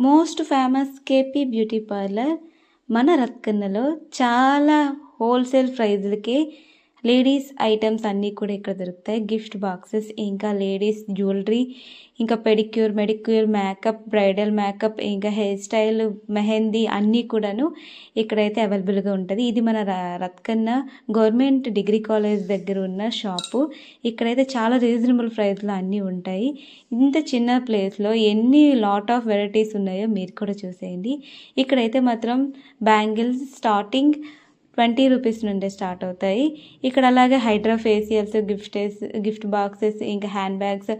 Most famous KP beauty parlour మన రత్కన్నలో చాలా wholesale ప్రైజ్లకి ladies items అన్నీ కూడా ఇక్కడ దొరుకుతాయి. గిఫ్ట్ బాక్సెస్, ఇంకా లేడీస్ జ్యువెలరీ, ఇంకా pedicure, Medicure, makeup, bridal makeup, ఇంకా హెయిర్ స్టైల్, మెహందీ అన్నీ కూడాను ఇక్కడైతే అవైలబుల్గా ఉంటుంది. ఇది మన రత్కన్న గవర్నమెంట్ డిగ్రీ కాలేజ్ దగ్గర ఉన్న షాపు. ఇక్కడైతే చాలా రీజనబుల్ ప్రైస్లో అన్నీ ఉంటాయి. ఇంత చిన్న ప్లేస్లో ఎన్ని లాట్ ఆఫ్ వెరైటీస్ ఉన్నాయో మీరు కూడా చూసేయండి. ఇక్కడైతే మాత్రం బ్యాంగిల్స్ స్టార్టింగ్ 20 రూపీస్ నుండి స్టార్ట్ అవుతాయి. ఇక్కడ అలాగే హైడ్రా ఫేషియల్స్, గిఫ్ట్ బాక్సెస్, ఇంకా hand bags,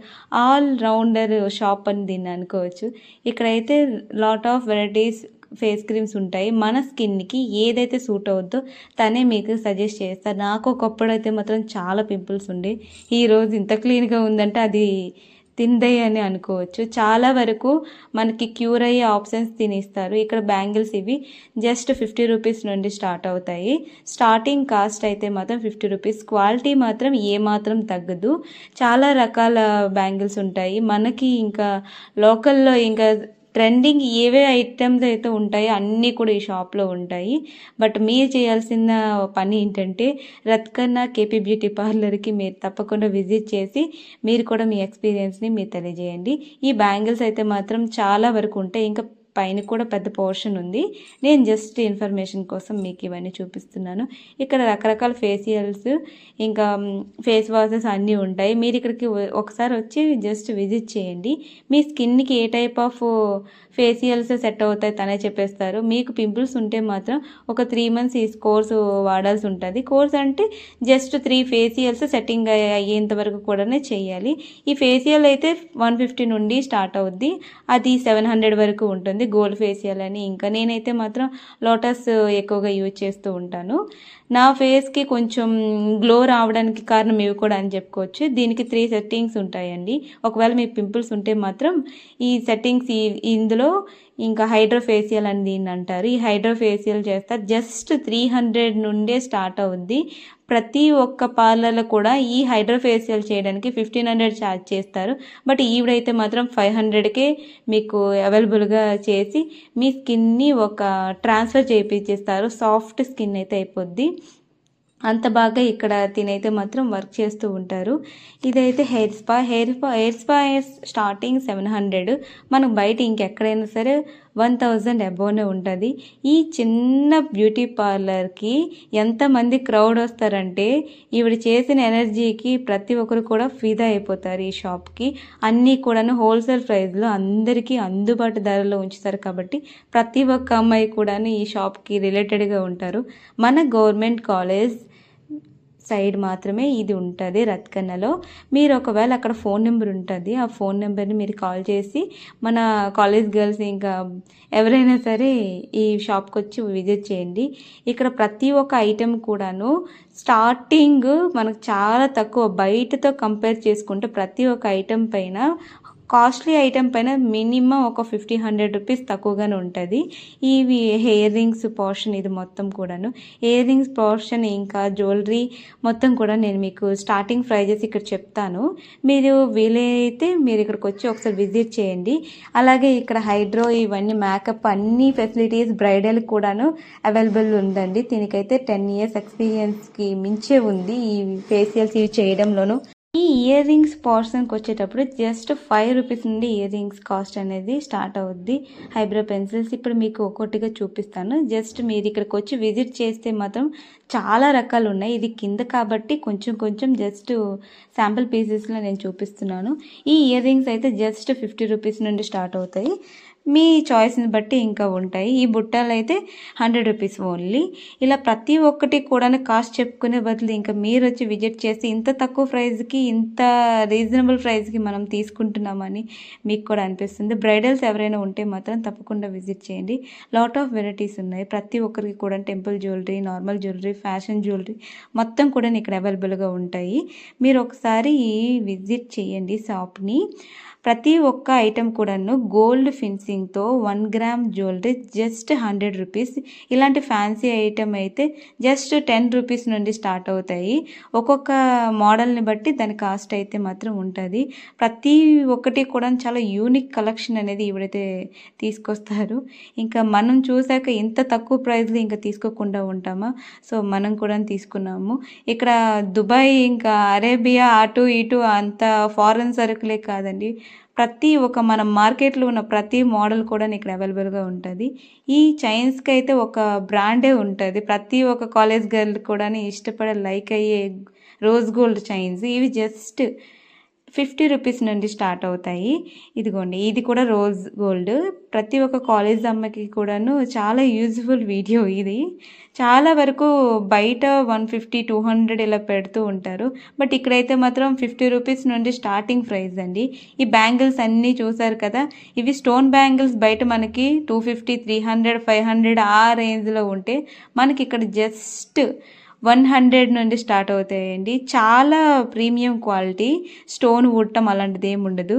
all rounder shop అని దీన్ని అనుకోవచ్చు. ఇక్కడైతే lot of varieties face creams ఉంటాయి. మన స్కిన్కి ఏదైతే సూట్ అవుద్దో తనే మీకు సజెస్ట్ చేస్తారు. నాకు ఒకప్పుడైతే మాత్రం చాలా పింపుల్స్ ఉండే, ఈరోజు ఇంత క్లీన్గా ఉందంటే అది తిందే అని అనుకోవచ్చు. చాలా వరకు మనకి క్యూర్ అయ్యే ఆప్షన్స్ తినిస్తారు. ఇక్కడ బ్యాంగిల్స్ ఇవి జస్ట్ 50 రూపీస్ నుండి స్టార్ట్ అవుతాయి. స్టార్టింగ్ కాస్ట్ అయితే మాత్రం 50 రూపీస్. క్వాలిటీ మాత్రం ఏమాత్రం తగ్గదు. చాలా రకాల బ్యాంగిల్స్ ఉంటాయి మనకి. ఇంకా లోకల్లో ఇంకా ట్రెండింగ్ ఏవే ఐటమ్స్ అయితే ఉంటాయో అన్నీ కూడా ఈ షాప్లో ఉంటాయి. బట్ మీరు చేయాల్సిన పని ఏంటంటే రత్కన్న కేపీ బ్యూటీ పార్లర్కి మీరు తప్పకుండా విజిట్ చేసి మీరు కూడా మీ ఎక్స్పీరియన్స్ని మీరు తెలియజేయండి. ఈ బ్యాంగిల్స్ అయితే మాత్రం చాలా వరకు ఉంటాయి. ఇంకా పైన కూడా పెద్ద పోర్షన్ ఉంది. నేను జస్ట్ ఇన్ఫర్మేషన్ కోసం మీకు ఇవన్నీ చూపిస్తున్నాను. ఇక్కడ రకరకాల ఫేషియల్స్, ఇంకా ఫేస్ వాషెస్ అన్నీ ఉంటాయి. మీరు ఇక్కడికి ఒకసారి వచ్చి జస్ట్ విజిట్ చేయండి. మీ స్కిన్కి ఏ టైప్ ఆఫ్ ఫేషియల్స్ సెట్ అవుతాయి తనే చెప్పేస్తారు. మీకు పింపుల్స్ ఉంటే మాత్రం ఒక 3 మంత్స్ ఈ కోర్స్ వాడాల్సి ఉంటుంది. కోర్స్ అంటే జస్ట్ 3 ఫేషియల్స్ సెట్టింగ్ అయ్యేంత వరకు కూడా చేయాలి. ఈ ఫేషియల్ అయితే 150 నుండి స్టార్ట్ అవుద్ది. అది 700 వరకు ఉంటుంది. గోల్డ్ ఫేషియల్ అని. ఇంకా నేనైతే మాత్రం లోటస్ ఎక్కువగా యూజ్ చేస్తూ ఉంటాను. నా ఫేస్కి కొంచెం గ్లో రావడానికి కారణం ఇవి కూడా అని చెప్పుకోవచ్చు. దీనికి 3 సెట్టింగ్స్ ఉంటాయండి. ఒకవేళ మీకు పింపుల్స్ ఉంటే మాత్రం ఈ సెట్టింగ్స్ ఇందులో ఇంకా హైడ్రా ఫేషియల్ అని దీన్ని అంటారు. ఈ హైడ్రా ఫేషియల్ చేస్తారు. జస్ట్ 300 నుండే స్టార్ట్ అవుద్ది. ప్రతి ఒక్క పార్లర్లో కూడా ఈ హైడ్రా ఫేషియల్ చేయడానికి 1500 ఛార్జ్ చేస్తారు. బట్ ఈవిడైతే మాత్రం 500కే మీకు అవైలబుల్గా చేసి మీ స్కిన్ని ఒక ట్రాన్స్ఫర్ చేయించేస్తారు. సాఫ్ట్ స్కిన్ అయితే అయిపోద్ది. అంత బాగా ఇక్కడ తినైతే మాత్రం వర్క్ చేస్తూ ఉంటారు. ఇదైతే హెయిర్ స్పా స్టార్టింగ్ 700. మనకు బయట ఇంకెక్కడైనా సరే 1000 అబోనే ఉంటుంది. ఈ చిన్న బ్యూటీ పార్లర్కి ఎంతమంది క్రౌడ్ వస్తారంటే ఈవిడ చేసిన ఎనర్జీకి ప్రతి ఒక్కరు కూడా ఫిదా అయిపోతారు ఈ షాప్కి. అన్నీ కూడాను హోల్సేల్ ప్రైస్లో అందరికీ అందుబాటు ధరలో ఉంచుతారు. కాబట్టి ప్రతి ఒక్క అమ్మాయి కూడాను ఈ షాప్కి రిలేటెడ్గా ఉంటారు. మన గవర్నమెంట్ కాలేజ్ సైడ్ మాత్రమే ఇది ఉంటుంది రత్కన్నలో. మీరు ఒకవేళ అక్కడ ఫోన్ నెంబర్ ఉంటుంది, ఆ ఫోన్ నెంబర్ని మీరు కాల్ చేసి మన కాలేజ్ గర్ల్స్ ఇంకా ఎవరైనా సరే ఈ షాప్కి వచ్చి విజిట్ చేయండి. ఇక్కడ ప్రతి ఒక్క ఐటెం కూడాను స్టార్టింగ్ మనకు చాలా తక్కువ. బయటతో కంపేర్ చేసుకుంటే ప్రతి ఒక్క ఐటెం పైన, కాస్ట్లీ ఐటెం పైన మినిమం ఒక 50-100 రూపీస్ తక్కువగానే ఉంటుంది. ఇవి హెయిర్ రింగ్స్ పోర్షన్ ఇది మొత్తం కూడాను. ఇయర్ రింగ్స్ పోర్షన్ ఇంకా జ్యువెలరీ మొత్తం కూడా నేను మీకు స్టార్టింగ్ ప్రైజెస్ ఇక్కడ చెప్తాను. మీరు వీలైతే మీరు ఇక్కడికి వచ్చి ఒకసారి విజిట్ చేయండి. అలాగే ఇక్కడ హైడ్రో ఇవన్నీ మేకప్ అన్ని ఫెసిలిటీస్ బ్రైడల్ కూడాను అవైలబుల్ ఉందండి. దీనికైతే 10 ఇయర్స్ ఎక్స్పీరియన్స్కి మించే ఉంది ఈ ఫేషియల్స్ ఇవి చేయడంలోనూ. ఈ ఇయర్ రింగ్స్ పోర్షన్కి వచ్చేటప్పుడు జస్ట్ 5 రూపీస్ నుండి ఇయర్ రింగ్స్ కాస్ట్ అనేది స్టార్ట్ అవుద్ది. హైబ్రో పెన్సిల్స్ ఇప్పుడు మీకు ఒక్కొక్కటిగా చూపిస్తాను. జస్ట్ మీరు ఇక్కడికి వచ్చి విజిట్ చేస్తే మాత్రం చాలా రకాలు ఉన్నాయి. ఇది కింద కాబట్టి కొంచెం జస్ట్ శాంపుల్ పీసెస్లో నేను చూపిస్తున్నాను. ఈ ఇయర్ రింగ్స్ అయితే జస్ట్ 50 రూపీస్ నుండి స్టార్ట్ అవుతాయి. మీ చాయిస్ని బట్టి ఇంకా ఉంటాయి. ఈ బుట్టలు అయితే 100 రూపీస్ ఓన్లీ. ఇలా ప్రతి ఒక్కటి కూడా కాస్ట్ చెప్పుకునే బదులు ఇంకా మీరు వచ్చి విజిట్ చేసి ఇంత తక్కువ ప్రైస్కి, ఇంత రీజనబుల్ ప్రైస్కి మనం తీసుకుంటున్నామని మీకు కూడా అనిపిస్తుంది. బ్రైడల్స్ ఎవరైనా ఉంటే మాత్రం తప్పకుండా విజిట్ చేయండి. లాట్ ఆఫ్ వెరైటీస్ ఉన్నాయి. ప్రతి ఒక్కరికి కూడా temple jewellery, normal jewellery, fashion jewellery మొత్తం కూడా ఇక్కడ అవైలబుల్గా ఉంటాయి. మీరు ఒకసారి విజిట్ చేయండి షాప్ని. ప్రతి ఒక్క ఐటెం కూడాను గోల్డ్ ఫినిషింగ్తో 1 గ్రామ్ జ్యువెలరీ జస్ట్ 100 రూపీస్. ఇలాంటి ఫ్యాన్సీ ఐటెం అయితే జస్ట్ 10 రూపీస్ నుండి స్టార్ట్ అవుతాయి. ఒక్కొక్క మోడల్ని బట్టి దాని కాస్ట్ అయితే మాత్రం ఉంటుంది. ప్రతి ఒక్కటి కూడా చాలా యూనిక్ కలెక్షన్ అనేది ఇవిడైతే తీసుకొస్తారు. ఇంకా మనం చూసాక ఇంత తక్కువ ప్రైస్లో ఇంకా తీసుకోకుండా ఉంటామా? సో మనం కూడా తీసుకున్నాము. ఇక్కడ దుబాయ్ ఇంకా అరేబియా అటు ఇటు అంత ఫారెన్ సరుకులే కాదండి, ప్రతి ఒక్క మన మార్కెట్లో ఉన్న ప్రతి మోడల్ కూడా ఇక్కడ అవైలబుల్గా ఉంటుంది. ఈ చైన్స్కి అయితే ఒక బ్రాండే ఉంటుంది. ప్రతి ఒక్క కాలేజ్ గర్ల్ కూడా ఇష్టపడే లైక్ అయ్యే రోజ్ గోల్డ్ చైన్స్. ఇవి జస్ట్ 50 రూపీస్ నుండి స్టార్ట్ అవుతాయి. ఇదిగోండి, ఇది కూడా రోజ్ గోల్డ్. ప్రతి ఒక్క కాలేజ్ అమ్మకి కూడాను చాలా యూజ్ఫుల్ వీడియో ఇది. చాలా వరకు బయట 150, 200 ఇలా పెడుతూ ఉంటారు. బట్ ఇక్కడైతే మాత్రం 50 రూపీస్ నుండి స్టార్టింగ్ ప్రైస్ అండి. ఈ బ్యాంగిల్స్ అన్నీ చూసారు కదా, ఇవి స్టోన్ బ్యాంగిల్స్ బయట మనకి 250, 300, 500 ఆ రేంజ్లో ఉంటే మనకి ఇక్కడ జస్ట్ 100 నుండి స్టార్ట్ అవుతాయండి. చాలా ప్రీమియం క్వాలిటీ, స్టోన్ వుట్టం అలాంటిది ఏమి ఉండదు.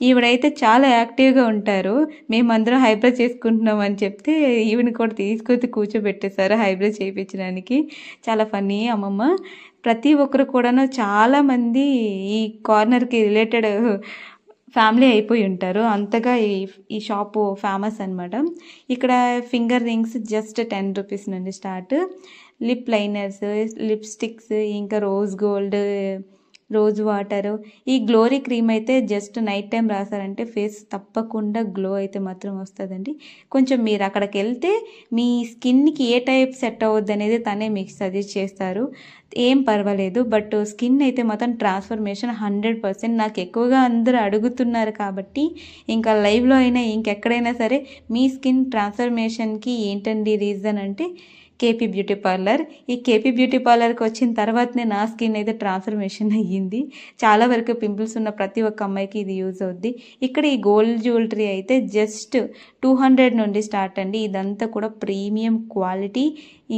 ఈవిడైతే చాలా యాక్టివ్గా ఉంటారు. మేమందరం హైబ్రో చేసుకుంటున్నాం అని చెప్తే ఈవిని కూడా తీసుకొచ్చి కూర్చోబెట్టేశారు హైబ్రో చేయించడానికి. చాలా ఫన్నీ అమ్మమ్మ. ప్రతి ఒక్కరు కూడాను చాలామంది ఈ కార్నర్కి రిలేటెడ్ ఫ్యామిలీ అయిపోయి ఉంటారు. అంతగా ఈ షాపు ఫేమస్ అనమాట. ఇక్కడ ఫింగర్ రింగ్స్ జస్ట్ 10 రూపీస్ నుండి స్టార్ట్. లిప్ లైనర్స్, లిప్స్టిక్స్, ఇంకా రోజ్ గోల్డ్, రోజ్ వాటరు. ఈ గ్లోరీ క్రీమ్ అయితే జస్ట్ నైట్ టైం రాసారంటే ఫేస్ తప్పకుండా గ్లో అయితే మాత్రం వస్తుందండి. కొంచెం మీరు అక్కడికి వెళ్తే మీ స్కిన్కి ఏ టైప్ సెట్ అవుద్ది అనేది తనే మీకు సజెస్ట్ చేస్తారు. ఏం పర్వాలేదు, బట్ స్కిన్ అయితే మాత్రం ట్రాన్స్ఫర్మేషన్ 100%. నాకు ఎక్కువగా అందరూ అడుగుతున్నారు కాబట్టి ఇంకా లైవ్లో అయినా ఇంకెక్కడైనా సరే మీ స్కిన్ ట్రాన్స్ఫర్మేషన్కి ఏంటండి రీజన్ అంటే కేపీ బ్యూటీ పార్లర్. ఈ కేపీ బ్యూటీ పార్లర్కి వచ్చిన తర్వాతనే నా స్కిన్ అయితే ట్రాన్స్ఫర్మేషన్ అయ్యింది. చాలా వరకు పింపుల్స్ ఉన్న ప్రతి ఒక్క అమ్మాయికి ఇది యూజ్ అవుద్ది. ఇక్కడ ఈ గోల్డ్ జ్యువెలరీ అయితే జస్ట్ 200 నుండి స్టార్ట్ అండి. ఇదంతా కూడా ప్రీమియం క్వాలిటీ.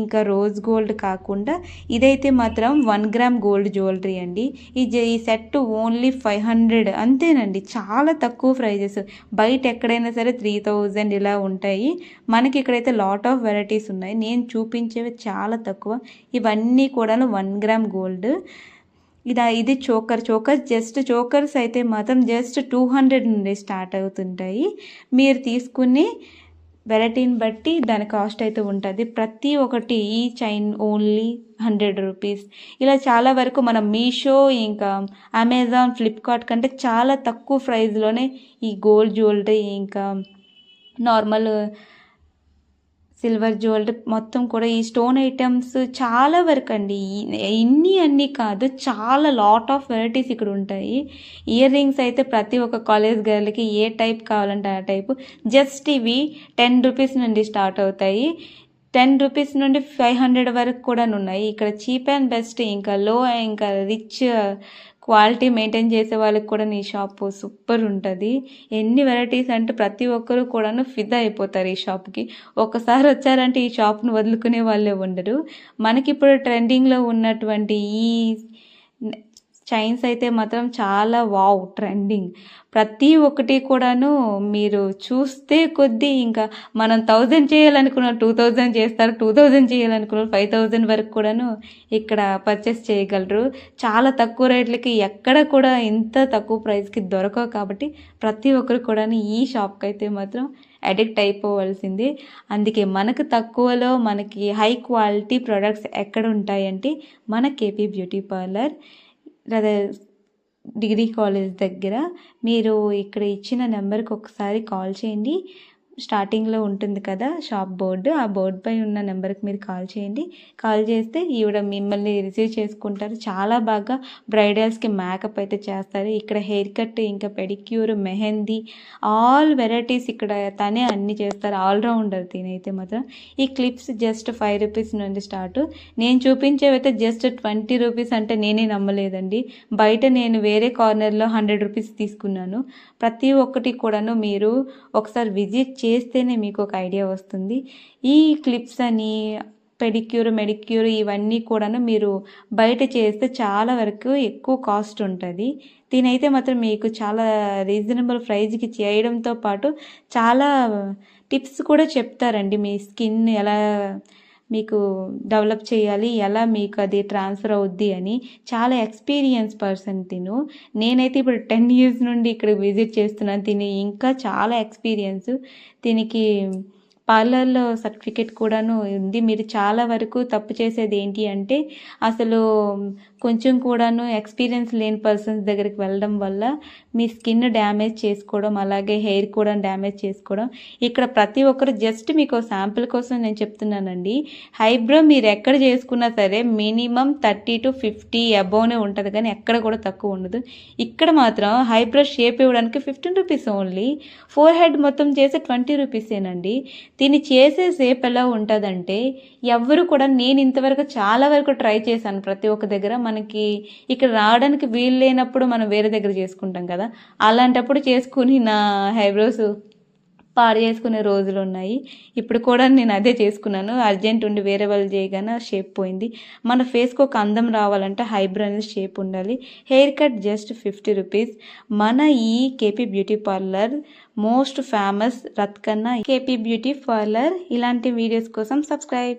ఇంకా రోజ్ గోల్డ్ కాకుండా ఇదైతే మాత్రం 1 గ్రామ్ గోల్డ్ జ్యువెలరీ అండి. ఈ సెట్ ఓన్లీ 500 అంతేనండి. చాలా తక్కువ ప్రైజెస్. బయట ఎక్కడైనా సరే 3000 ఇలా ఉంటాయి. మనకి ఇక్కడైతే లాట్ ఆఫ్ వెరైటీస్ ఉన్నాయి. నేను చూపించేవి చాలా తక్కువ. ఇవన్నీ కూడా 1 గ్రామ్ గోల్డ్. ఇది చోకర్స్ అయితే మాత్రం జస్ట్ 200 నుండి స్టార్ట్ అవుతుంటాయి. మీరు తీసుకునే వెరైటీని బట్టి దాని కాస్ట్ అయితే ఉంటుంది. ప్రతి ఒక్కటి ఈ చైన్ ఓన్లీ 100 రూపీస్. ఇలా చాలా వరకు మనం మీషో, ఇంకా అమెజాన్, ఫ్లిప్కార్ట్ కంటే చాలా తక్కువ ప్రైస్లోనే ఈ గోల్డ్ జ్యువెలరీ, ఇంకా నార్మల్ సిల్వర్ జ్యువెలరీ మొత్తం కూడా ఈ స్టోన్ ఐటమ్స్ చాలా వరకు అండి. అన్నీ కాదు, చాలా లాట్ ఆఫ్ వెరైటీస్ ఇక్కడ ఉంటాయి. ఇయర్ రింగ్స్ అయితే ప్రతి ఒక్క కాలేజ్ గర్ల్కి ఏ టైప్ కావాలంటే ఆ టైపు. జస్ట్ ఇవి 10 రూపీస్ నుండి స్టార్ట్ అవుతాయి. 10 రూపీస్ నుండి 500 వరకు కూడా ఉన్నాయి. ఇక్కడ చీప్ అండ్ బెస్ట్, ఇంకా లో, ఇంకా రిచ్ క్వాలిటీ మెయింటైన్ చేసే వాళ్ళకి కూడా ఈ షాపు సూపర్ ఉంటుంది. ఎన్ని వెరైటీస్ అంటే ప్రతి ఒక్కరు కూడాను ఫిదా అయిపోతారు ఈ షాప్కి. ఒక్కసారి వచ్చారంటే ఈ షాప్ను వదులుకునే వాళ్ళే ఉండరు. మనకిప్పుడు ట్రెండింగ్లో ఉన్నటువంటి ఈ చైన్స్ అయితే మాత్రం చాలా వావ్ ట్రెండింగ్. ప్రతి ఒక్కటి కూడాను మీరు చూస్తే కొద్దీ ఇంకా మనం 1000 చేయాలనుకున్న 2000 చేస్తారు, 2000 చేయాలనుకున్న 5000 వరకు కూడాను ఇక్కడ పర్చేస్ చేయగలరు. చాలా తక్కువ రేట్లకి ఎక్కడ కూడా ఇంత తక్కువ ప్రైస్కి దొరకవు. కాబట్టి ప్రతి ఒక్కరు కూడాను ఈ షాప్కి అయితే మాత్రం అడిక్ట్ అయిపోవాల్సింది. అందుకే మనకు తక్కువలో మనకి హై క్వాలిటీ ప్రొడక్ట్స్ ఎక్కడ ఉంటాయంటే మన KP beauty parlour degree college దగ్గర. మీరు ఇక్కడ ఇచ్చిన నెంబర్కి ఒకసారి కాల్ చేయండి. స్టార్టింగ్లో ఉంటుంది కదా షాప్ బోర్డు, ఆ బోర్డుపై ఉన్న నెంబర్కి మీరు కాల్ చేయండి. కాల్ చేస్తే ఈవిడ మిమ్మల్ని రిసీవ్ చేసుకుంటారు. చాలా బాగా బ్రైడల్స్కి మేకప్ అయితే చేస్తారు. ఇక్కడ హెయిర్ కట్, ఇంకా పెడిక్యూర్, మెహందీ, ఆల్ వెరైటీస్ ఇక్కడ తనే అన్నీ చేస్తారు. ఆల్రౌండర్ తినైతే మాత్రం. ఈ క్లిప్స్ జస్ట్ 5 రూపీస్ నుండి స్టార్ట్. నేను చూపించేవైతే జస్ట్ 20 రూపీస్ అంటే నేనే నమ్మలేదండి. బయట నేను వేరే కార్నర్లో 100 రూపీస్ తీసుకున్నాను. ప్రతి ఒక్కటి కూడాను మీరు ఒకసారి విజిట్ చేస్తేనే మీకు ఒక ఐడియా వస్తుంది. ఈ క్లిప్స్ అని పెడిక్యూర్, మెడిక్యూర్ ఇవన్నీ కూడాను మీరు బయట చేస్తే చాలా వరకు ఎక్కువ కాస్ట్ ఉంటుంది. దీనైతే మాత్రం మీకు చాలా రీజనబుల్ ప్రైస్‌కి చేయడంతో పాటు చాలా టిప్స్ కూడా చెప్తారండి. మీ స్కిన్ ఎలా మీకు డెవలప్ చేయాలి, ఎలా మీకు అది ట్రాన్స్ఫర్ అవుద్ది అని. చాలా ఎక్స్పీరియన్స్ పర్సన్ తిను. నేనైతే ఇప్పుడు 10 ఇయర్స్ నుండి ఇక్కడ విజిట్ చేస్తున్నాను. తిని ఇంకా చాలా ఎక్స్పీరియన్స్. దీనికి పార్లర్‌లో సర్టిఫికేట్ కూడాను ఉంది. మీరు చాలా వరకు తప్పు చేసేది ఏంటి అంటే అసలు కొంచెం కూడాను ఎక్స్పీరియన్స్ లేని పర్సన్స్ దగ్గరికి వెళ్ళడం వల్ల మీ స్కిన్ డ్యామేజ్ చేసుకోవడం, అలాగే హెయిర్ కూడా డ్యామేజ్ చేసుకోవడం. ఇక్కడ ప్రతి ఒక్కరు జస్ట్ మీకు శాంపిల్ కోసం నేను చెప్తున్నానండి. ఐబ్రో మీరు ఎక్కడ చేసుకున్నా సరే మినిమం 30-50 అబోవ్‌నే ఉంటుంది కానీ ఎక్కడ కూడా తక్కువ ఉండదు. ఇక్కడ మాత్రం ఐబ్రో షేప్ ఇవ్వడానికి 15 రూపీస్ ఓన్లీ. ఫోర్ హెడ్ మొత్తం చేసి 20 రూపీసేనండి. దీన్ని చేసే షేప్ ఎలా ఉంటుందంటే ఎవ్వరు కూడా నేను ఇంతవరకు చాలా వరకు ట్రై చేశాను ప్రతి ఒక్క దగ్గర. మనకి ఇక్కడ రావడానికి వీలు లేనప్పుడు మనం వేరే దగ్గర చేసుకుంటాం కదా, అలాంటప్పుడు చేసుకుని నా ఐబ్రోస్ పాడు చేసుకునే రోజులు ఉన్నాయి. ఇప్పుడు కూడా నేను అదే చేసుకున్నాను. అర్జెంట్ ఉండి వేరే వాళ్ళు చేయగానే షేప్ పోయింది. మన ఫేస్కి ఒక అందం రావాలంటే ఐబ్రో అనేది షేప్ ఉండాలి. Hair cut just 50 rupees. మన ఈ KP beauty parlour most famous రత్కన్న కేపీ బ్యూటీ పార్లర్. ఇలాంటి వీడియోస్ కోసం సబ్స్క్రైబ్.